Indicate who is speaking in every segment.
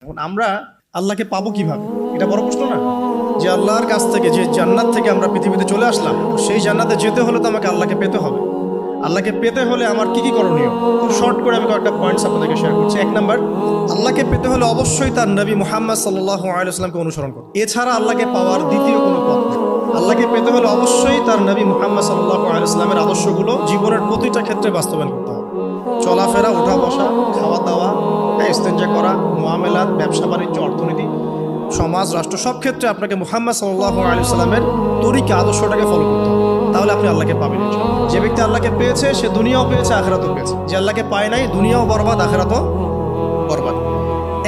Speaker 1: এখন আমরা আল্লাহকে পাবো কিভাবে, এটা বড় প্রশ্ন না? যে আল্লাহর কাছ থেকে, যে জান্নাত থেকে আমরা পৃথিবীতে চলে আসলাম, সেই জান্নাতে যেতে হলে তো আমাকে আল্লাহকে পেতে হবে। আল্লাহকে পেতে হলে আমার কি কি করণীয়, খুব শর্ট করে আমি কয়েকটা পয়েন্টস আপনাদেরকে শেয়ার করছি। 1 নাম্বার, আল্লাহকে পেতে হলে অবশ্যই তার নবী মুহাম্মদ সাল্লাল্লাহু আলাইহি ওয়াসাল্লামকে অনুসরণ করতে। এছাড়া আল্লাহকে পাওয়ার দ্বিতীয় কোনো পথ নেই। আল্লাহকে পেতে হলে অবশ্যই তার নবী মুহাম্মদ সাল্লাল্লাহু আলাইহি ওয়াসাল্লামের আদর্শগুলো জীবনের প্রতিটা ক্ষেত্রে বাস্তবায়ন করতে হবে। চলাফেরা, ওঠা বসা, খাওয়া দাওয়া, ইস্তেঞ্জা করা, মুআমালাত, ব্যবসা বাণিজ্য, অর্থনীতি, সমাজ, রাষ্ট্র, সব ক্ষেত্রে আপনাকে মুহাম্মদ সাল্লাল্লাহু আলাইহি ওয়াসাল্লামের তরিকা, আদর্শটাকে ফলো করতে হবে। তাহলে আপনি আল্লাহকে পাবেন। যে ব্যক্তি আল্লাহকে পেয়েছে সে দুনিয়াও পেয়েছে, আখিরাতও পেয়েছে। যে আল্লাহকে পায় নাই, দুনিয়াও বরবাদ, আখিরাতও বরবাদ।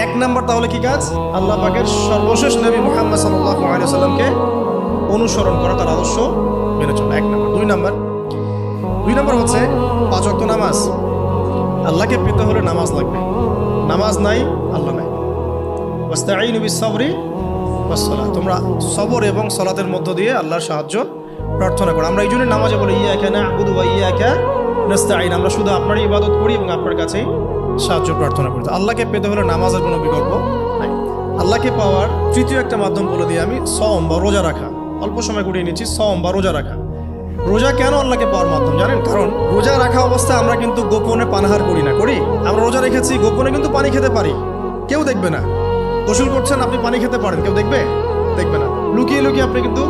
Speaker 1: 1 নাম্বার তাহলে কি কাজ? আল্লাহ পাকের সর্বশেষ নবী মুহাম্মদ সাল্লাল্লাহু আলাইহি ওয়াসাল্লামকে অনুসরণ করা, তার আদর্শ মেনে চলা। 1 নাম্বার। 2 নাম্বার হচ্ছে 5 ওয়াক্ত নামাজ। আল্লাহকে পেতে হলে নামাজ লাগবে। নামাজ নাই, আল্লাহ নাই। ওয়াস্তাঈনু বিস-সাবরি ওয়াস-সালাহ। তোমরা সবর এবং সালাতের মধ্য দিয়ে আল্লাহর সাহায্য প্রার্থনা করো। আমরা এই জন্য নামাজে বলি ইয়াকা না'বুদু ওয়া ইয়াকা নাস্তাঈন। আমরা শুধু আপনারই ইবাদত করি এবং আপনার কাছেই সাহায্য প্রার্থনা করি। আল্লাহকে পেতে হলে নামাজের কোনো বিকল্প নাই। আল্লাহকে পাওয়ার তৃতীয় একটা মাধ্যম বলে দিই আমি, সওম বা রোজা রাখা। অল্প সময় গুটিয়ে নিচ্ছি, সওম বা রোজা রাখা। রোজা কেন আল্লাহকে পাওয়ার মাধ্যম জানেন? কারণ রোজা রাখা অবস্থায় আমরা কিন্তু গোপনে পানাহার করি না, করি? আমরা রোজা রেখেছি, গোপনে কিন্তু পানি খেতে পারি, কেউ দেখবে না। গোসল করছেন, আপনি পানি খেতে পারেন, কেউ দেখবে? দেখবে না। লুকিয়ে লুকিয়ে আপনি কিন্তু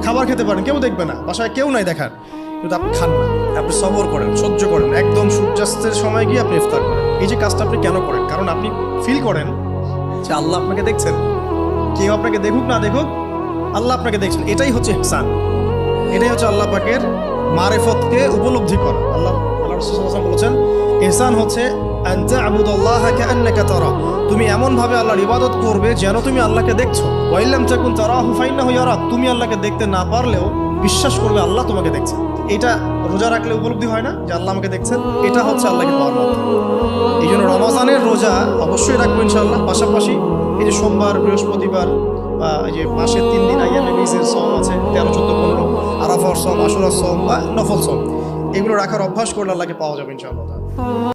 Speaker 1: খাবার খেতে পারেন, কেউ দেখবে না, বাসায় কেউ নাই দেখার, কিন্তু আপনি খান না। আপনি সবর করেন, সহ্য করেন, একদম সূর্যাস্তের সময় গিয়ে আপনি ইফতার করেন। এই যে কাজটা আপনি কেন করেন? কারণ আপনি ফিল করেন যে আল্লাহ আপনাকে দেখছেন। কেউ আপনাকে দেখুক না দেখুক, আল্লাহ আপনাকে দেখছেন। এটাই হচ্ছে ইহসান, এটাই হচ্ছে আল্লাহ পাকের মারিফতকে উপলব্ধি করা। আল্লাহ রাসূল সাল্লাল্লাহু আলাইহি ওয়াসাল্লাম বলেছেন, ইহসান হচ্ছে আন তা'বুদাল্লাহা কাআন্নাকা তারা। তুমি এমন ভাবে আল্লাহর ইবাদত করবে যেন তুমি আল্লাহকে দেখছো। ওয়া ইল্লাম তাকুন তারাহু ফাইন্নাহু ইয়ারাক। তুমি আল্লাহকে দেখতে না পারলেও বিশ্বাস করবে আল্লাহ তোমাকে দেখছেন। এটা রোজা রাখলে উপলব্ধি হয় না যে আল্লাহ আমাকে দেখছেন? এটা হচ্ছে আল্লাহকে পাওয়ার মাধ্যম। এই জন্য রমজানের রোজা অবশ্যই রাখবো ইনশাআল্লাহ। পাশাপাশি এই যে সোমবার, বৃহস্পতিবার বা এই যে মাসের 3 দিন আইয়ামে বীজের সওম আছে, 13, 14, 15, আরাফার সওম, আশুরার সওম বা নফল সওম, এগুলো রাখার অভ্যাস করলে আল্লাহকে পাওয়া যাবে ইনশাআল্লাহ।